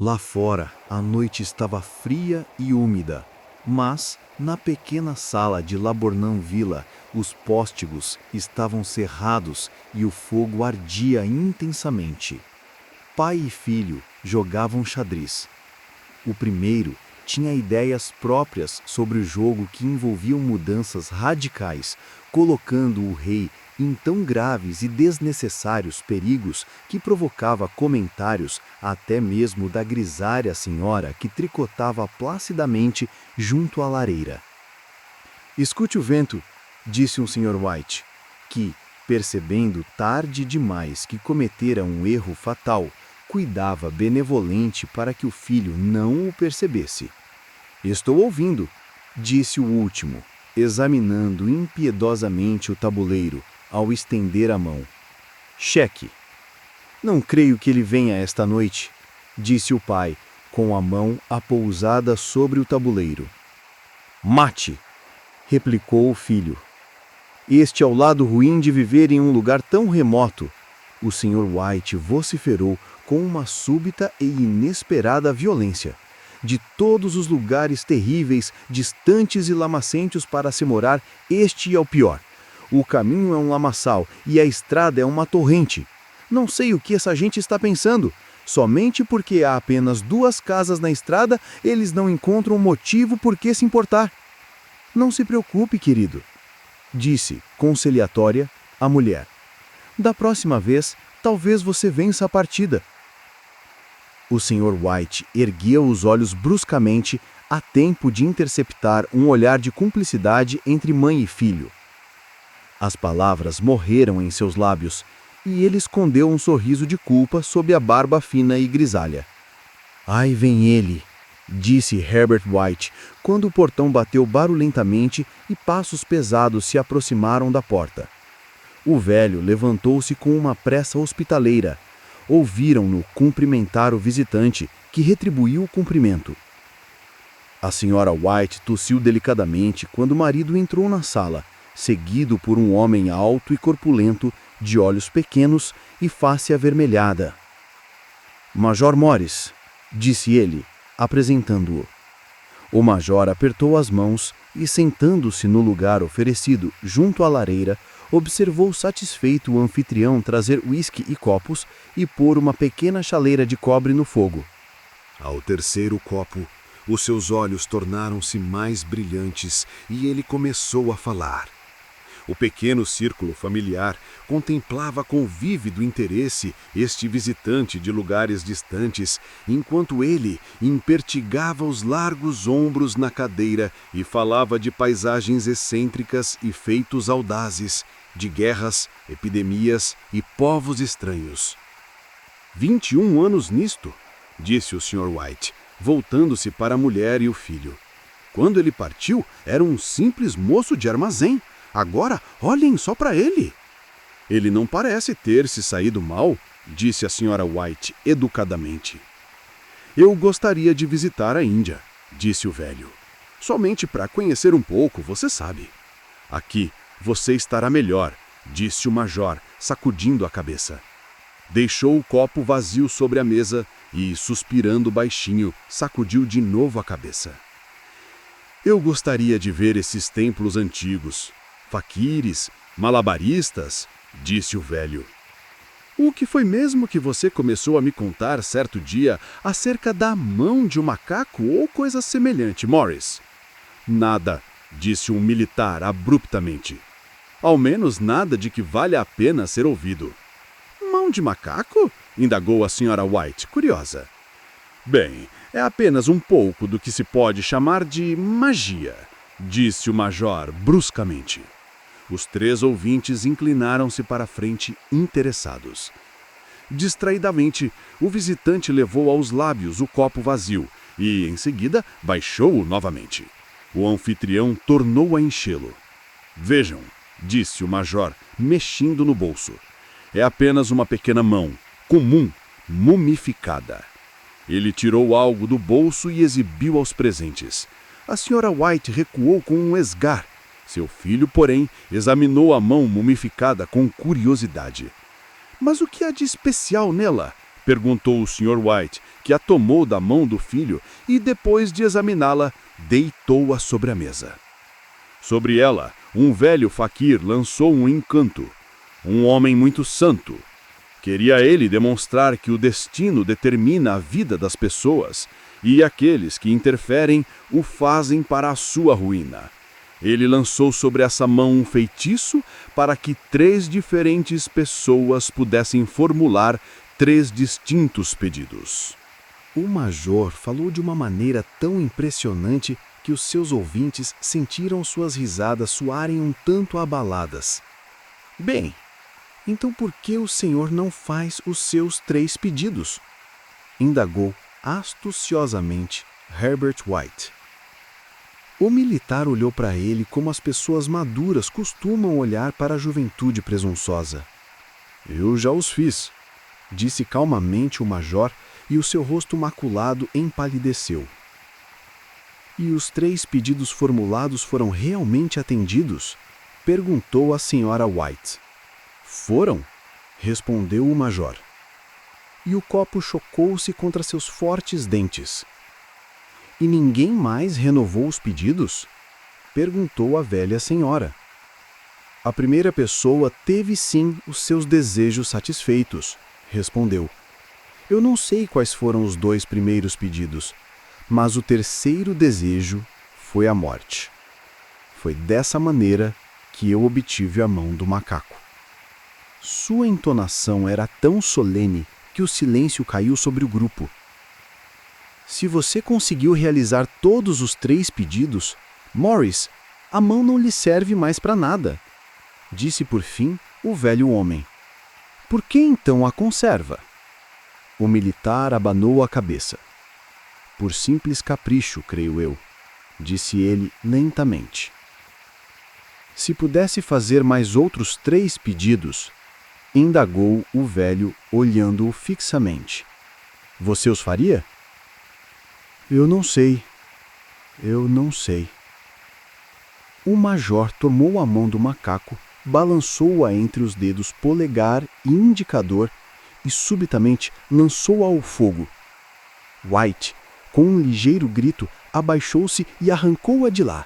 Lá fora, a noite estava fria e úmida, mas, na pequena sala de Labornão Villa, os póstigos estavam cerrados e o fogo ardia intensamente. Pai e filho jogavam xadrez. O primeiro tinha ideias próprias sobre o jogo que envolviam mudanças radicais, colocando o rei em tão graves e desnecessários perigos que provocava comentários até mesmo da grisalha senhora que tricotava placidamente junto à lareira. "Escute o vento", disse um Sr. White, que, percebendo tarde demais que cometera um erro fatal, cuidava benevolente para que o filho não o percebesse. "Estou ouvindo", disse o último, examinando impiedosamente o tabuleiro, ao estender a mão. "Cheque." "Não creio que ele venha esta noite", disse o pai, com a mão apousada sobre o tabuleiro. "Mate", replicou o filho. "Este é o lado ruim de viver em um lugar tão remoto", o Sr. White vociferou com uma súbita e inesperada violência. "De todos os lugares terríveis, distantes e lamacentos para se morar, este é o pior. O caminho é um lamaçal e a estrada é uma torrente. Não sei o que essa gente está pensando. Somente porque há apenas 2 casas na estrada, eles não encontram motivo por que se importar." "Não se preocupe, querido", disse, conciliatória, a mulher. "Da próxima vez, talvez você vença a partida." O Sr. White ergueu os olhos bruscamente, a tempo de interceptar um olhar de cumplicidade entre mãe e filho. As palavras morreram em seus lábios, e ele escondeu um sorriso de culpa sob a barba fina e grisalha. "Aí vem ele", disse Herbert White, quando o portão bateu barulhentamente e passos pesados se aproximaram da porta. O velho levantou-se com uma pressa hospitaleira. Ouviram-no cumprimentar o visitante, que retribuiu o cumprimento. A senhora White tossiu delicadamente quando o marido entrou na sala, seguido por um homem alto e corpulento, de olhos pequenos e face avermelhada. "Major Morris", disse ele, apresentando-o. O major apertou as mãos e, sentando-se no lugar oferecido junto à lareira, observou satisfeito o anfitrião trazer uísque e copos e pôr uma pequena chaleira de cobre no fogo. Ao terceiro copo, os seus olhos tornaram-se mais brilhantes e ele começou a falar. O pequeno círculo familiar contemplava com vívido interesse este visitante de lugares distantes, enquanto ele impertigava os largos ombros na cadeira e falava de paisagens excêntricas e feitos audazes, de guerras, epidemias e povos estranhos. 21 anos nisto, disse o Sr. White, voltando-se para a mulher e o filho. Quando ele partiu, era um simples moço de armazém. Agora, olhem só para ele. Ele não parece ter se saído mal, disse a Sra. White educadamente. Eu gostaria de visitar a Índia, disse o velho. Somente para conhecer um pouco, você sabe. Aqui, você estará melhor, disse o major, sacudindo a cabeça. Deixou o copo vazio sobre a mesa e, suspirando baixinho, sacudiu de novo a cabeça. Eu gostaria de ver esses templos antigos. Faquires, malabaristas, disse o velho. O que foi mesmo que você começou a me contar certo dia acerca da mão de um macaco ou coisa semelhante, Morris? Nada, disse um militar abruptamente. Ao menos nada de que valha a pena ser ouvido. Mão de macaco? Indagou a Sra. White, curiosa. Bem, é apenas um pouco do que se pode chamar de magia, disse o major bruscamente. Os 3 ouvintes inclinaram-se para a frente, interessados. Distraidamente, o visitante levou aos lábios o copo vazio e, em seguida, baixou-o novamente. O anfitrião tornou a enchê-lo. Vejam, disse o major, mexendo no bolso. É apenas uma pequena mão, comum, mumificada. Ele tirou algo do bolso e exibiu aos presentes. A Sra. White recuou com um esgar. Seu filho, porém, examinou a mão mumificada com curiosidade. Mas o que há de especial nela? perguntou o Sr. White, que a tomou da mão do filho e, depois de examiná-la, deitou-a sobre a mesa. Sobre ela, um velho faquir lançou um encanto. Um homem muito santo. Queria ele demonstrar que o destino determina a vida das pessoas e aqueles que interferem o fazem para a sua ruína. Ele lançou sobre essa mão um feitiço para que 3 diferentes pessoas pudessem formular 3 distintos pedidos. O major falou de uma maneira tão impressionante que os seus ouvintes sentiram suas risadas soarem um tanto abaladas. Bem, então por que o senhor não faz os seus 3 pedidos? Indagou astuciosamente Herbert White. O militar olhou para ele como as pessoas maduras costumam olhar para a juventude presunçosa. Eu já os fiz, disse calmamente o major, e o seu rosto maculado empalideceu. E os 3 pedidos formulados foram realmente atendidos? Perguntou a senhora White. Foram, respondeu o major. E o copo chocou-se contra seus fortes dentes. E ninguém mais renovou os pedidos? Perguntou a velha senhora. A primeira pessoa teve sim os seus desejos satisfeitos, respondeu. Eu não sei quais foram os 2 primeiros pedidos, mas o 3º desejo foi a morte. Foi dessa maneira que eu obtive a mão do macaco. Sua entonação era tão solene que o silêncio caiu sobre o grupo. Se você conseguiu realizar todos os 3 pedidos, Morris, a mão não lhe serve mais para nada, disse por fim o velho homem. Por que então a conserva? O militar abanou a cabeça. Por simples capricho, creio eu, disse ele lentamente. Se pudesse fazer mais outros 3 pedidos, indagou o velho olhando-o fixamente. Você os faria? Eu não sei. O major tomou a mão do macaco, balançou-a entre os dedos polegar e indicador e subitamente lançou-a ao fogo. White, com um ligeiro grito, abaixou-se e arrancou-a de lá.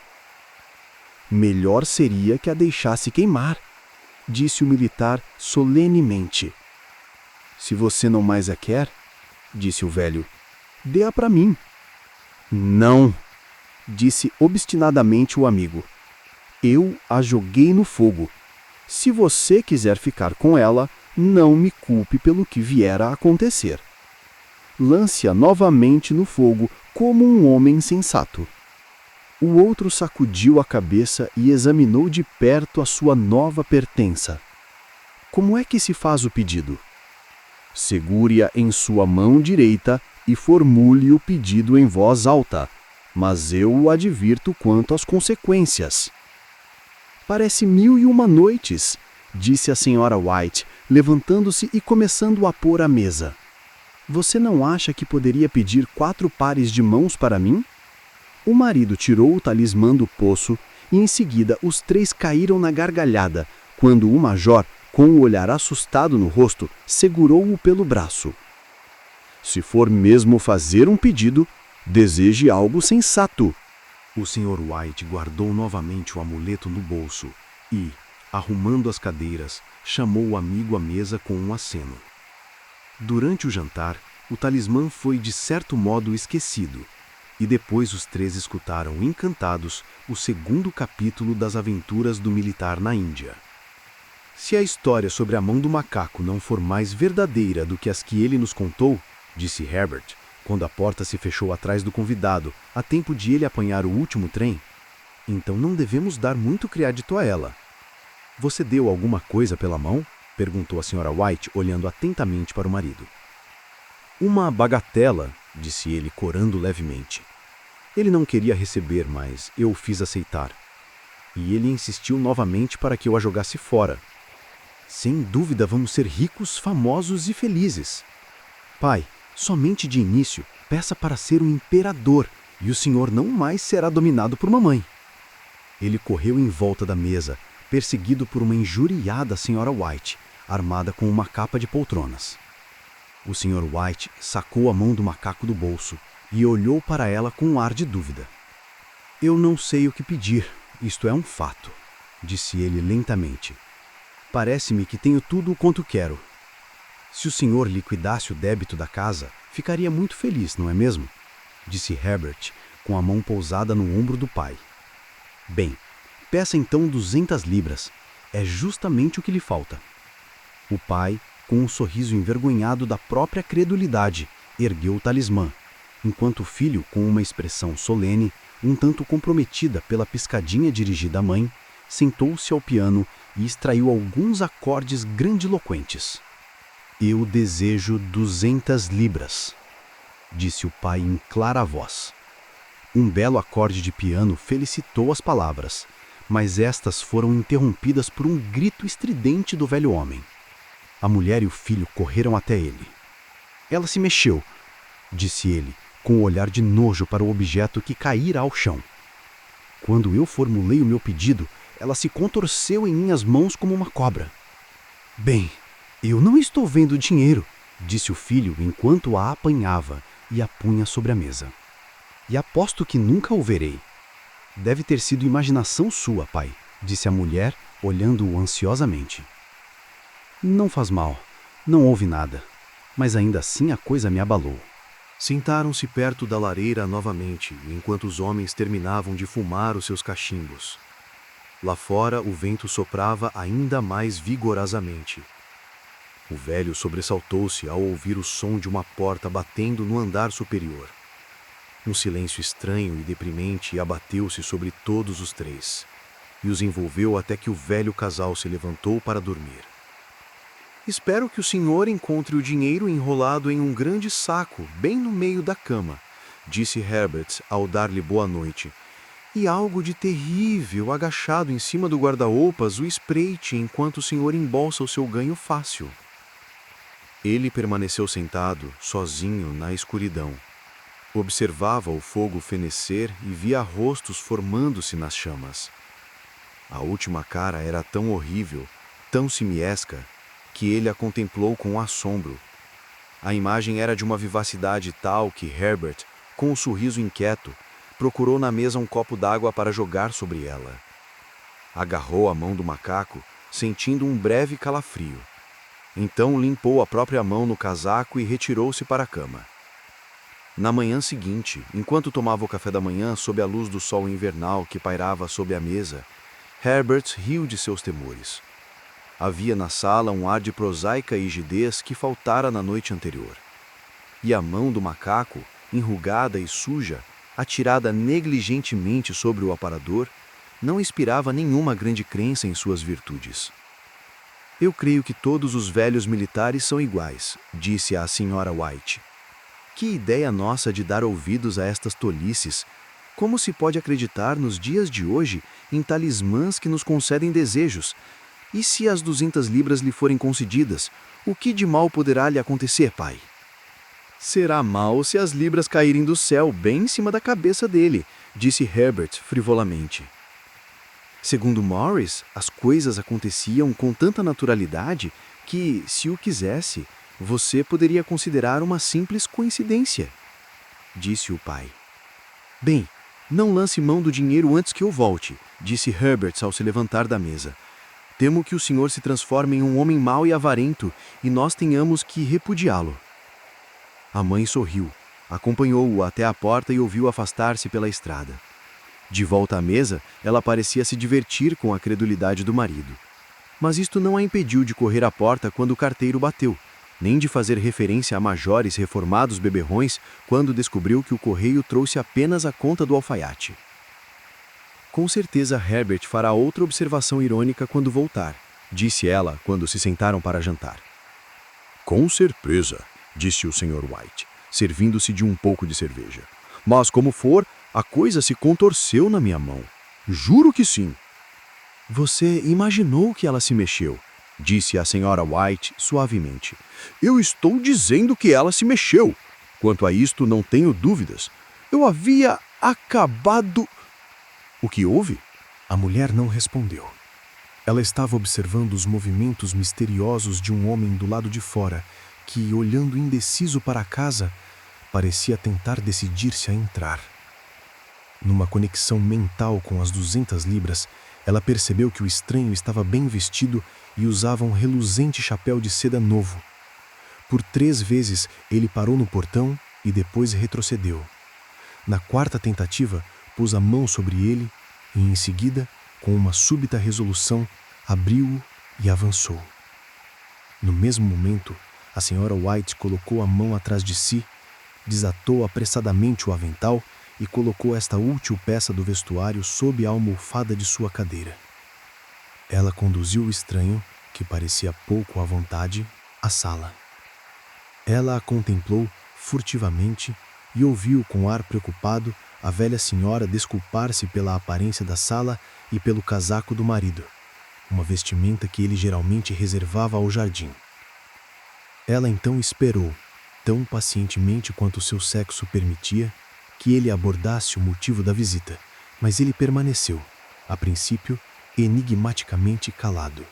Melhor seria que a deixasse queimar, disse o militar solenemente. Se você não mais a quer, disse o velho, dê-a para mim. Não, disse obstinadamente o amigo. Eu a joguei no fogo. Se você quiser ficar com ela, não me culpe pelo que vier a acontecer. Lance-a novamente no fogo como um homem sensato. O outro sacudiu a cabeça e examinou de perto a sua nova pertença. Como é que se faz o pedido? Segure-a em sua mão direita e formule o pedido em voz alta, mas eu o advirto quanto às consequências. Parece 1001 noites, disse a senhora White, levantando-se e começando a pôr a mesa. Você não acha que poderia pedir 4 pares de mãos para mim? O marido tirou o talismã do poço e em seguida os 3 caíram na gargalhada, quando o major, com o olhar assustado no rosto, segurou-o pelo braço. Se for mesmo fazer um pedido, deseje algo sensato. O Sr. White guardou novamente o amuleto no bolso e, arrumando as cadeiras, chamou o amigo à mesa com um aceno. Durante o jantar, o talismã foi de certo modo esquecido, e depois os 3 escutaram encantados o 2º capítulo das aventuras do militar na Índia. Se a história sobre a mão do macaco não for mais verdadeira do que as que ele nos contou, disse Herbert, quando a porta se fechou atrás do convidado, a tempo de ele apanhar o último trem, então não devemos dar muito crédito a ela. Você deu alguma coisa pela mão? Perguntou a Sra. White, olhando atentamente para o marido. Uma bagatela, disse ele, corando levemente. Ele não queria receber, mas eu o fiz aceitar. E ele insistiu novamente para que eu a jogasse fora. Sem dúvida vamos ser ricos, famosos e felizes. Pai, somente de início, peça para ser um imperador, e o senhor não mais será dominado por mamãe. Ele correu em volta da mesa, perseguido por uma injuriada Sra. White, armada com uma capa de poltronas. O Sr. White sacou a mão do macaco do bolso e olhou para ela com um ar de dúvida. Eu não sei o que pedir, isto é um fato, disse ele lentamente. Parece-me que tenho tudo quanto quero. Se o senhor liquidasse o débito da casa, ficaria muito feliz, não é mesmo? Disse Herbert, com a mão pousada no ombro do pai. Bem, peça então 200 libras. É justamente o que lhe falta. O pai, com um sorriso envergonhado da própria credulidade, ergueu o talismã, enquanto o filho, com uma expressão solene, um tanto comprometida pela piscadinha dirigida à mãe, sentou-se ao piano e extraiu alguns acordes grandiloquentes. Eu desejo 200 libras, disse o pai em clara voz. Um belo acorde de piano felicitou as palavras, mas estas foram interrompidas por um grito estridente do velho homem. A mulher e o filho correram até ele. Ela se mexeu, disse ele, com um olhar de nojo para o objeto que caíra ao chão. Quando eu formulei o meu pedido, ela se contorceu em minhas mãos como uma cobra. Bem, eu não estou vendo dinheiro, disse o filho enquanto a apanhava e a punha sobre a mesa. E aposto que nunca o verei. Deve ter sido imaginação sua, pai, disse a mulher, olhando-o ansiosamente. Não faz mal, não houve nada, mas ainda assim a coisa me abalou. Sentaram-se perto da lareira novamente, enquanto os homens terminavam de fumar os seus cachimbos. Lá fora, o vento soprava ainda mais vigorosamente. O velho sobressaltou-se ao ouvir o som de uma porta batendo no andar superior. Um silêncio estranho e deprimente abateu-se sobre todos os três, e os envolveu até que o velho casal se levantou para dormir. Espero que o senhor encontre o dinheiro enrolado em um grande saco, bem no meio da cama, disse Herbert ao dar-lhe boa noite. E algo de terrível agachado em cima do guarda-roupas o espreite enquanto o senhor embolsa o seu ganho fácil. Ele permaneceu sentado, sozinho, na escuridão. Observava o fogo fenecer e via rostos formando-se nas chamas. A última cara era tão horrível, tão simiesca, que ele a contemplou com assombro. A imagem era de uma vivacidade tal que Herbert, com um sorriso inquieto, procurou na mesa um copo d'água para jogar sobre ela. Agarrou a mão do macaco, sentindo um breve calafrio. Então limpou a própria mão no casaco e retirou-se para a cama. Na manhã seguinte, enquanto tomava o café da manhã sob a luz do sol invernal que pairava sob a mesa, Herbert riu de seus temores. Havia na sala um ar de prosaica rigidez que faltara na noite anterior. E a mão do macaco, enrugada e suja, atirada negligentemente sobre o aparador, não inspirava nenhuma grande crença em suas virtudes. Eu creio que todos os velhos militares são iguais, disse a senhora White. Que ideia nossa de dar ouvidos a estas tolices! Como se pode acreditar nos dias de hoje em talismãs que nos concedem desejos? E se as 200 libras lhe forem concedidas, o que de mal poderá lhe acontecer, pai? Será mal se as libras caírem do céu bem em cima da cabeça dele, disse Herbert frivolamente. Segundo Morris, as coisas aconteciam com tanta naturalidade que, se o quisesse, você poderia considerar uma simples coincidência, disse o pai. Bem, não lance mão do dinheiro antes que eu volte, disse Herbert ao se levantar da mesa. Temo que o senhor se transforme em um homem mau e avarento e nós tenhamos que repudiá-lo. A mãe sorriu, acompanhou-o até a porta e ouviu afastar-se pela estrada. De volta à mesa, ela parecia se divertir com a credulidade do marido. Mas isto não a impediu de correr à porta quando o carteiro bateu, nem de fazer referência a majores reformados beberrões quando descobriu que o correio trouxe apenas a conta do alfaiate. Com certeza Herbert fará outra observação irônica quando voltar, disse ela quando se sentaram para jantar. Com certeza, disse o Sr. White, servindo-se de um pouco de cerveja. Mas como for, a coisa se contorceu na minha mão. Juro que sim. Você imaginou que ela se mexeu, disse a Sra. White suavemente. Eu estou dizendo que ela se mexeu. Quanto a isto, não tenho dúvidas. Eu havia acabado... O que houve? A mulher não respondeu. Ela estava observando os movimentos misteriosos de um homem do lado de fora que, olhando indeciso para a casa, parecia tentar decidir-se a entrar. Numa conexão mental com as 200 libras, ela percebeu que o estranho estava bem vestido e usava um reluzente chapéu de seda novo. Por 3 vezes ele parou no portão e depois retrocedeu. Na 4ª tentativa, pôs a mão sobre ele e, em seguida, com uma súbita resolução, abriu-o e avançou. No mesmo momento, a senhora White colocou a mão atrás de si, desatou apressadamente o avental e colocou esta útil peça do vestuário sob a almofada de sua cadeira. Ela conduziu o estranho, que parecia pouco à vontade, à sala. Ela a contemplou furtivamente e ouviu com ar preocupado a velha senhora desculpar-se pela aparência da sala e pelo casaco do marido, uma vestimenta que ele geralmente reservava ao jardim. Ela então esperou, tão pacientemente quanto seu sexo permitia, que ele abordasse o motivo da visita, mas ele permaneceu, a princípio, enigmaticamente calado.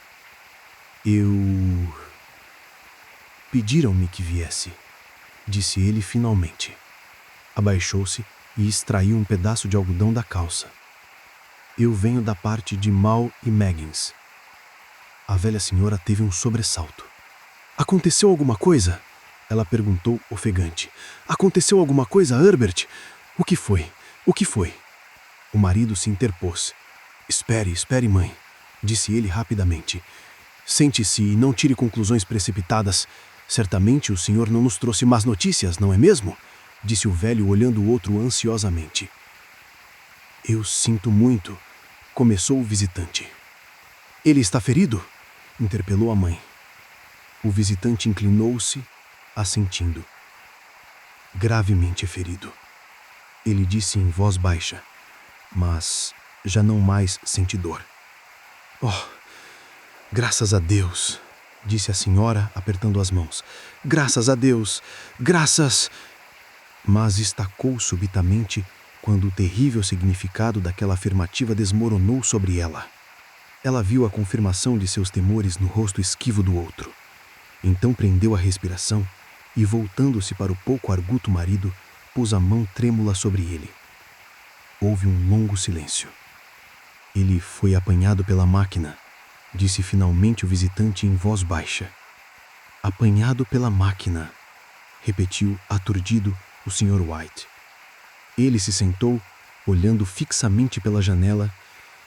Pediram-me que viesse, disse ele finalmente. Abaixou-se e extraiu um pedaço de algodão da calça. Eu venho da parte de Mal e Maggins. A velha senhora teve um sobressalto. Aconteceu alguma coisa? Ela perguntou ofegante. Aconteceu alguma coisa, Herbert? O que foi? O que foi? O marido se interpôs. Espere, mãe, disse ele rapidamente. Sente-se e não tire conclusões precipitadas. Certamente o senhor não nos trouxe más notícias, não é mesmo? Disse o velho olhando o outro ansiosamente. Eu sinto muito, começou o visitante. Ele está ferido? Interpelou a mãe. O visitante inclinou-se, assentindo. Gravemente ferido. Ele disse em voz baixa, mas já não mais sente dor. Oh, graças a Deus, disse a senhora, apertando as mãos. Graças a Deus, graças... Mas estacou subitamente quando o terrível significado daquela afirmativa desmoronou sobre ela. Ela viu a confirmação de seus temores no rosto esquivo do outro. Então prendeu a respiração e, voltando-se para o pouco arguto marido, pôs a mão trêmula sobre ele. Houve um longo silêncio. Ele foi apanhado pela máquina, disse finalmente o visitante em voz baixa. Apanhado pela máquina, repetiu aturdido o Sr. White. Ele se sentou, olhando fixamente pela janela,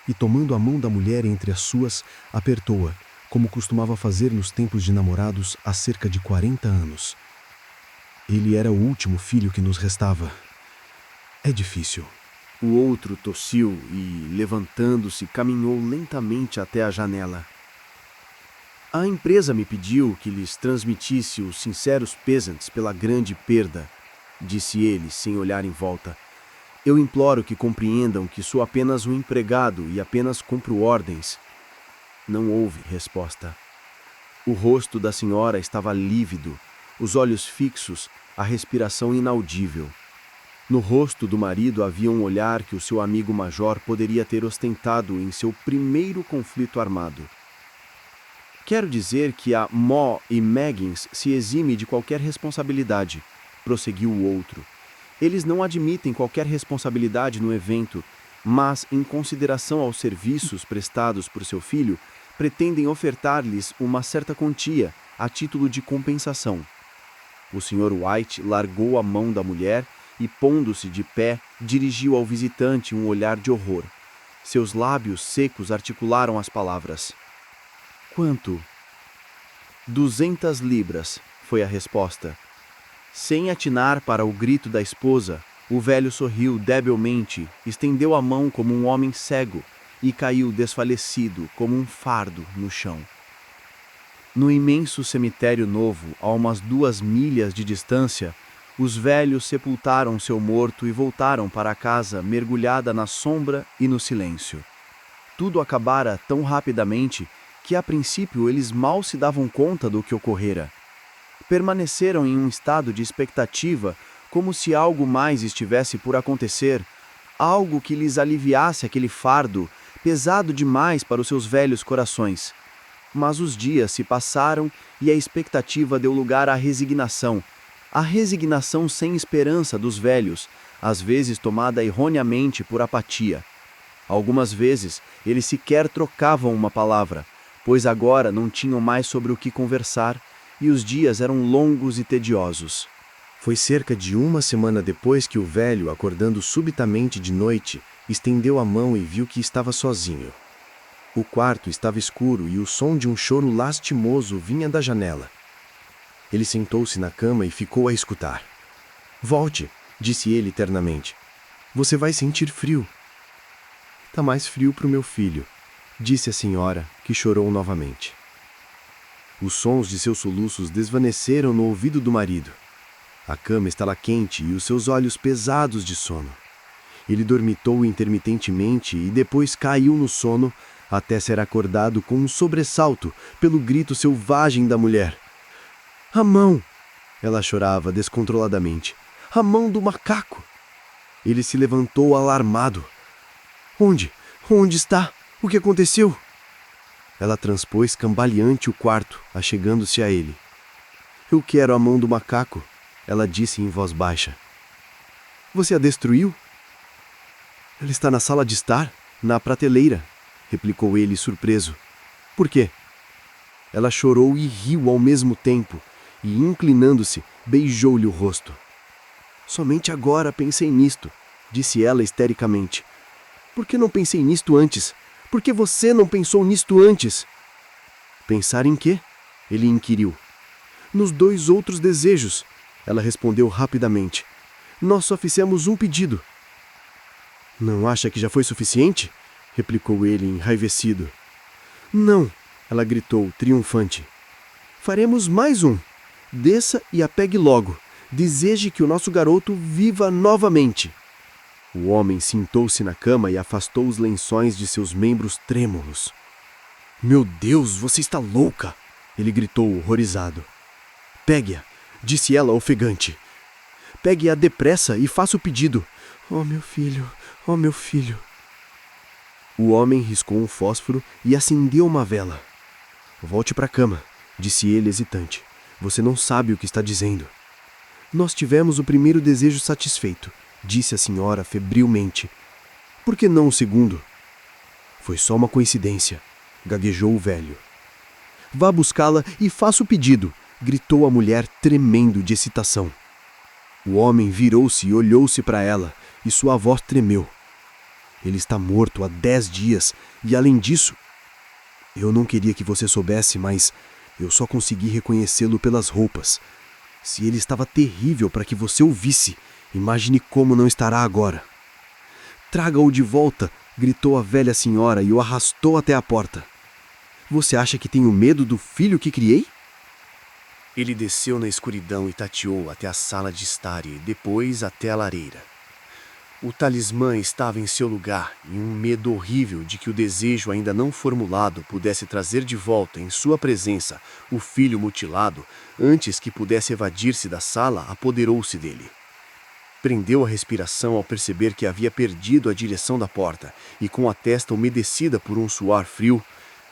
e tomando a mão da mulher entre as suas, apertou-a, como costumava fazer nos tempos de namorados há cerca de 40 anos. Ele era o último filho que nos restava. É difícil. O outro tossiu e, levantando-se, caminhou lentamente até a janela. A empresa me pediu que lhes transmitisse os sinceros pêsames pela grande perda, disse ele, sem olhar em volta. Eu imploro que compreendam que sou apenas um empregado e apenas cumpro ordens. Não houve resposta. O rosto da senhora estava lívido, os olhos fixos, a respiração inaudível. No rosto do marido havia um olhar que o seu amigo major poderia ter ostentado em seu primeiro conflito armado. Quero dizer que a Mo e Maggins se exime de qualquer responsabilidade, prosseguiu o outro. Eles não admitem qualquer responsabilidade no evento, mas, em consideração aos serviços prestados por seu filho, pretendem ofertar-lhes uma certa quantia, a título de compensação. O Sr. White largou a mão da mulher e, pondo-se de pé, dirigiu ao visitante um olhar de horror. Seus lábios secos articularam as palavras. Quanto? 200 libras, foi a resposta. Sem atinar para o grito da esposa, o velho sorriu debilmente, estendeu a mão como um homem cego e caiu desfalecido como um fardo no chão. No imenso cemitério novo, a umas 2 milhas de distância, os velhos sepultaram seu morto e voltaram para a casa mergulhada na sombra e no silêncio. Tudo acabara tão rapidamente que a princípio eles mal se davam conta do que ocorrera. Permaneceram em um estado de expectativa, como se algo mais estivesse por acontecer, algo que lhes aliviasse aquele fardo, pesado demais para os seus velhos corações. Mas os dias se passaram e a expectativa deu lugar à resignação. A resignação sem esperança dos velhos, às vezes tomada erroneamente por apatia. Algumas vezes eles sequer trocavam uma palavra, pois agora não tinham mais sobre o que conversar e os dias eram longos e tediosos. Foi cerca de uma semana depois que o velho, acordando subitamente de noite, estendeu a mão e viu que estava sozinho. O quarto estava escuro e o som de um choro lastimoso vinha da janela. Ele sentou-se na cama e ficou a escutar. "Volte", disse ele ternamente. "Você vai sentir frio." "Tá mais frio para o meu filho", disse a senhora, que chorou novamente. Os sons de seus soluços desvaneceram no ouvido do marido. A cama estava quente e os seus olhos pesados de sono. Ele dormitou intermitentemente e depois caiu no sono, até ser acordado com um sobressalto pelo grito selvagem da mulher. "A mão!" Ela chorava descontroladamente. "A mão do macaco!" Ele se levantou alarmado. "Onde? Onde está? O que aconteceu?" Ela transpôs cambaleante o quarto, achegando-se a ele. "Eu quero a mão do macaco", ela disse em voz baixa. "Você a destruiu?" "Ela está na sala de estar, na prateleira", replicou ele surpreso. "Por quê?" Ela chorou e riu ao mesmo tempo, e, inclinando-se, beijou-lhe o rosto. "Somente agora pensei nisto", disse ela histericamente. "Por que não pensei nisto antes? Por que você não pensou nisto antes?" "Pensar em quê?" ele inquiriu. "Nos 2 outros desejos", ela respondeu rapidamente. "Nós só fizemos um pedido." "Não acha que já foi suficiente?" replicou ele enraivecido. "Não", ela gritou, triunfante. "Faremos mais um. Desça e a pegue logo. Deseje que o nosso garoto viva novamente." O homem sentou-se na cama e afastou os lençóis de seus membros trêmulos. "Meu Deus, você está louca!" ele gritou horrorizado. "Pegue-a", disse ela ofegante. "Pegue-a depressa e faça o pedido." "Oh, meu filho, oh, meu filho." O homem riscou um fósforo e acendeu uma vela. "Volte para a cama", disse ele hesitante. "Você não sabe o que está dizendo." "Nós tivemos o primeiro desejo satisfeito", disse a senhora febrilmente. "Por que não o segundo?" "Foi só uma coincidência", gaguejou o velho. "Vá buscá-la e faça o pedido", gritou a mulher tremendo de excitação. O homem virou-se e olhou-se para ela, e sua voz tremeu. "Ele está morto há 10 dias, e além disso... Eu não queria que você soubesse, mas eu só consegui reconhecê-lo pelas roupas. Se ele estava terrível para que você o visse, imagine como não estará agora." "Traga-o de volta", gritou a velha senhora e o arrastou até a porta. "Você acha que tenho medo do filho que criei?" Ele desceu na escuridão e tateou até a sala de estar e depois até a lareira. O talismã estava em seu lugar e um medo horrível de que o desejo ainda não formulado pudesse trazer de volta em sua presença o filho mutilado antes que pudesse evadir-se da sala apoderou-se dele. Prendeu a respiração ao perceber que havia perdido a direção da porta e, com a testa umedecida por um suor frio,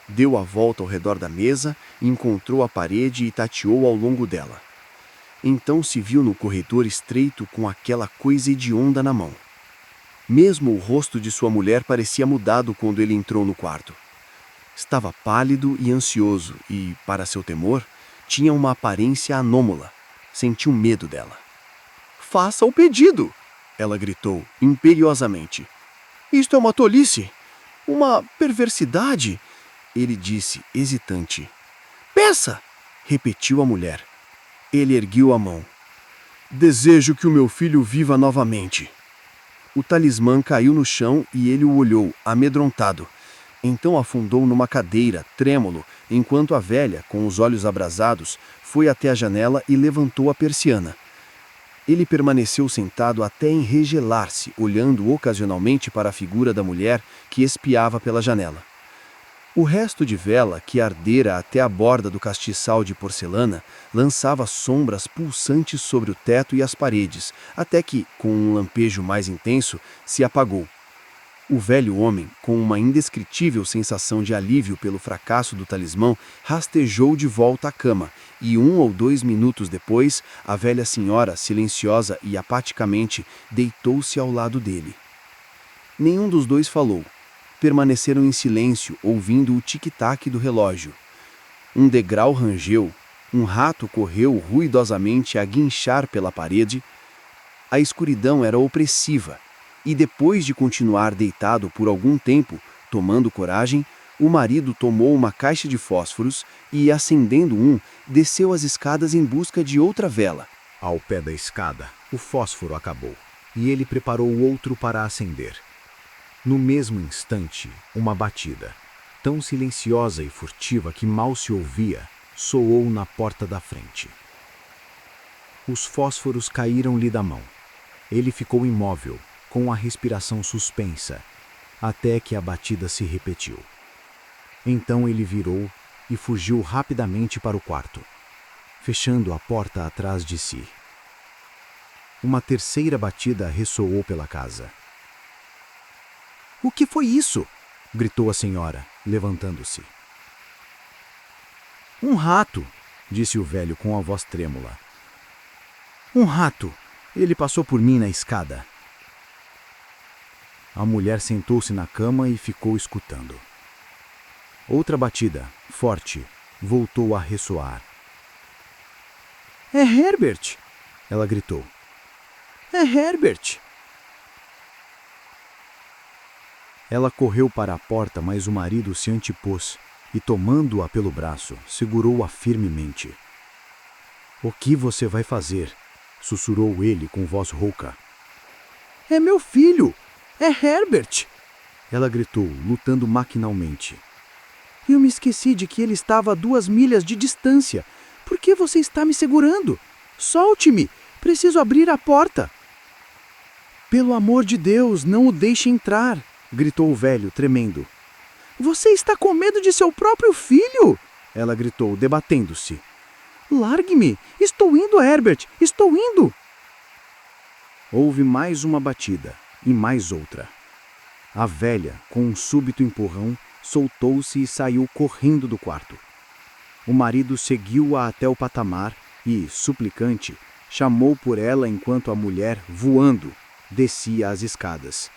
deu a volta ao redor da mesa, encontrou a parede e tateou ao longo dela. Então se viu no corredor estreito com aquela coisa hedionda na mão. Mesmo o rosto de sua mulher parecia mudado quando ele entrou no quarto. Estava pálido e ansioso e, para seu temor, tinha uma aparência anômala. Sentiu medo dela. "Faça o pedido!" ela gritou, imperiosamente. "Isto é uma tolice! Uma perversidade!" ele disse, hesitante. "Peça!" repetiu a mulher. Ele ergueu a mão. "Desejo que o meu filho viva novamente." O talismã caiu no chão e ele o olhou, amedrontado. Então afundou numa cadeira, trêmulo, enquanto a velha, com os olhos abrasados, foi até a janela e levantou a persiana. Ele permaneceu sentado até enregelar-se, olhando ocasionalmente para a figura da mulher que espiava pela janela. O resto de vela, que ardera até a borda do castiçal de porcelana, lançava sombras pulsantes sobre o teto e as paredes, até que, com um lampejo mais intenso, se apagou. O velho homem, com uma indescritível sensação de alívio pelo fracasso do talismã, rastejou de volta à cama, e 1 ou 2 minutos depois, a velha senhora, silenciosa e apaticamente, deitou-se ao lado dele. Nenhum dos dois falou. Permaneceram em silêncio, ouvindo o tic-tac do relógio. Um degrau rangeu, um rato correu ruidosamente a guinchar pela parede. A escuridão era opressiva. E depois de continuar deitado por algum tempo, tomando coragem, o marido tomou uma caixa de fósforos e, acendendo um, desceu as escadas em busca de outra vela. Ao pé da escada, o fósforo acabou, e ele preparou outro para acender. No mesmo instante, uma batida, tão silenciosa e furtiva que mal se ouvia, soou na porta da frente. Os fósforos caíram-lhe da mão. Ele ficou imóvel, com a respiração suspensa, até que a batida se repetiu. Então ele virou e fugiu rapidamente para o quarto, fechando a porta atrás de si. Uma terceira batida ressoou pela casa. "O que foi isso?" gritou a senhora, levantando-se. "Um rato", disse o velho com a voz trêmula. "Um rato. Ele passou por mim na escada." A mulher sentou-se na cama e ficou escutando. Outra batida, forte, voltou a ressoar. "É Herbert!" ela gritou. "É Herbert!" Ela correu para a porta, mas o marido se antepôs e, tomando-a pelo braço, segurou-a firmemente. "O que você vai fazer?" sussurrou ele com voz rouca. "É meu filho! É Herbert!" ela gritou, lutando maquinalmente. "Eu me esqueci de que ele estava a 2 milhas de distância. Por que você está me segurando? Solte-me! Preciso abrir a porta!" "Pelo amor de Deus, não o deixe entrar!" gritou o velho, tremendo. "Você está com medo de seu próprio filho!" ela gritou, debatendo-se. "Largue-me! Estou indo, Herbert! Estou indo!" Houve mais uma batida. E mais outra. A velha, com um súbito empurrão, soltou-se e saiu correndo do quarto. O marido seguiu-a até o patamar e, suplicante, chamou por ela enquanto a mulher, voando, descia as escadas.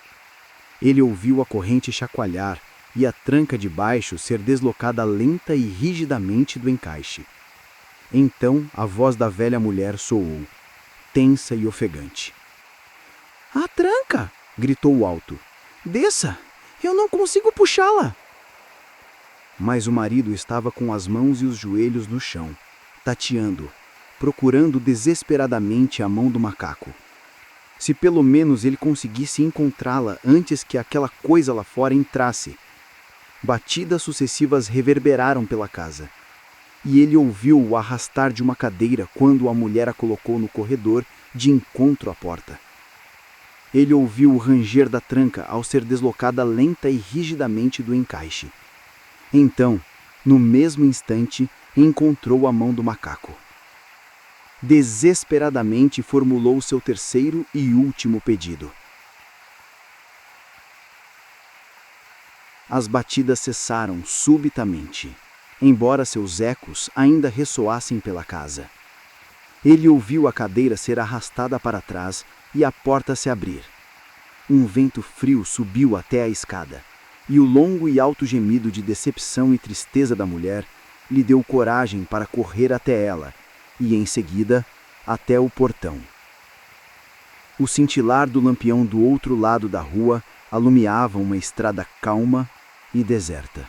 Ele ouviu a corrente chacoalhar e a tranca de baixo ser deslocada lenta e rigidamente do encaixe. Então a voz da velha mulher soou, tensa e ofegante. "A tranca!" gritou alto. "Desça! Eu não consigo puxá-la!" Mas o marido estava com as mãos e os joelhos no chão, tateando, procurando desesperadamente a mão do macaco. Se pelo menos ele conseguisse encontrá-la antes que aquela coisa lá fora entrasse. Batidas sucessivas reverberaram pela casa, e ele ouviu o arrastar de uma cadeira quando a mulher a colocou no corredor de encontro à porta. Ele ouviu o ranger da tranca ao ser deslocada lenta e rigidamente do encaixe. Então, no mesmo instante, encontrou a mão do macaco. Desesperadamente formulou seu terceiro e último pedido. As batidas cessaram subitamente, embora seus ecos ainda ressoassem pela casa. Ele ouviu a cadeira ser arrastada para trás e a porta se abrir. Um vento frio subiu até a escada, e o longo e alto gemido de decepção e tristeza da mulher lhe deu coragem para correr até ela e, em seguida, até o portão. O cintilar do lampião do outro lado da rua alumiava uma estrada calma e deserta.